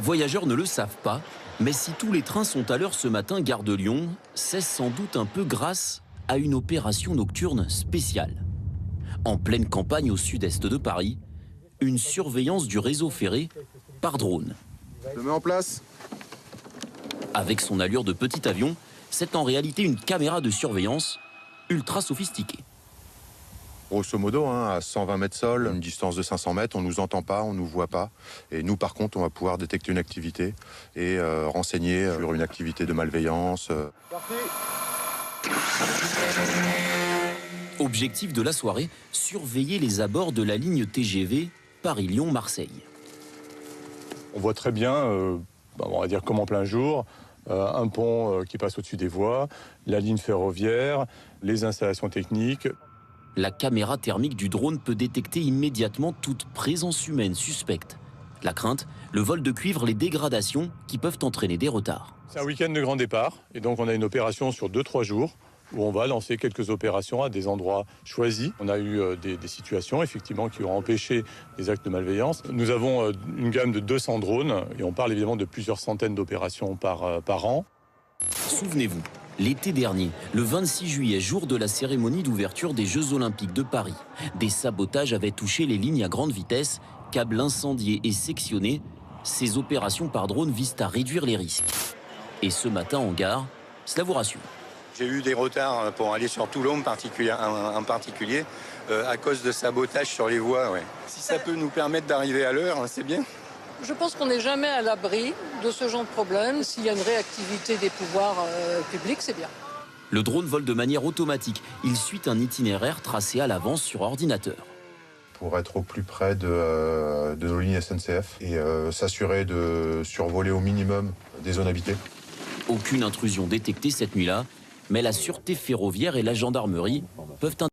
voyageurs ne le savent pas, mais si tous les trains sont à l'heure ce matin gare de Lyon, c'est sans doute un peu grâce à une opération nocturne spéciale. En pleine campagne au sud-est de Paris, une surveillance du réseau ferré par drone. Je le mets en place. Avec son allure de petit avion, c'est en réalité une caméra de surveillance ultra sophistiquée. Grosso modo, à 120 mètres sol, une distance de 500 mètres, on ne nous entend pas, on ne nous voit pas. Et nous, par contre, on va pouvoir détecter une activité et renseigner sur une activité de malveillance. Objectif de la soirée, surveiller les abords de la ligne TGV Paris-Lyon-Marseille. On voit très bien, on va dire comme en plein jour, un pont qui passe au-dessus des voies, la ligne ferroviaire, les installations techniques. La caméra thermique du drone peut détecter immédiatement toute présence humaine suspecte. La crainte, le vol de cuivre, les dégradations qui peuvent entraîner des retards. C'est un week-end de grand départ et donc on a une opération sur 2-3 jours où on va lancer quelques opérations à des endroits choisis. On a eu des situations effectivement qui ont empêché des actes de malveillance. Nous avons une gamme de 200 drones et on parle évidemment de plusieurs centaines d'opérations par an. Souvenez-vous, l'été dernier, le 26 juillet, jour de la cérémonie d'ouverture des Jeux Olympiques de Paris, des sabotages avaient touché les lignes à grande vitesse, câbles incendiés et sectionnés. Ces opérations par drone visent à réduire les risques. Et ce matin en gare, cela vous rassure. J'ai eu des retards pour aller sur Toulon en particulier à cause de sabotage sur les voies. Ouais. Si ça peut nous permettre d'arriver à l'heure, c'est bien. Je pense qu'on n'est jamais à l'abri de ce genre de problème. S'il y a une réactivité des pouvoirs publics, c'est bien. Le drone vole de manière automatique. Il suit un itinéraire tracé à l'avance sur ordinateur. Pour être au plus près de nos lignes SNCF et s'assurer de survoler au minimum des zones habitées. Aucune intrusion détectée cette nuit-là, mais la sûreté ferroviaire et la gendarmerie peuvent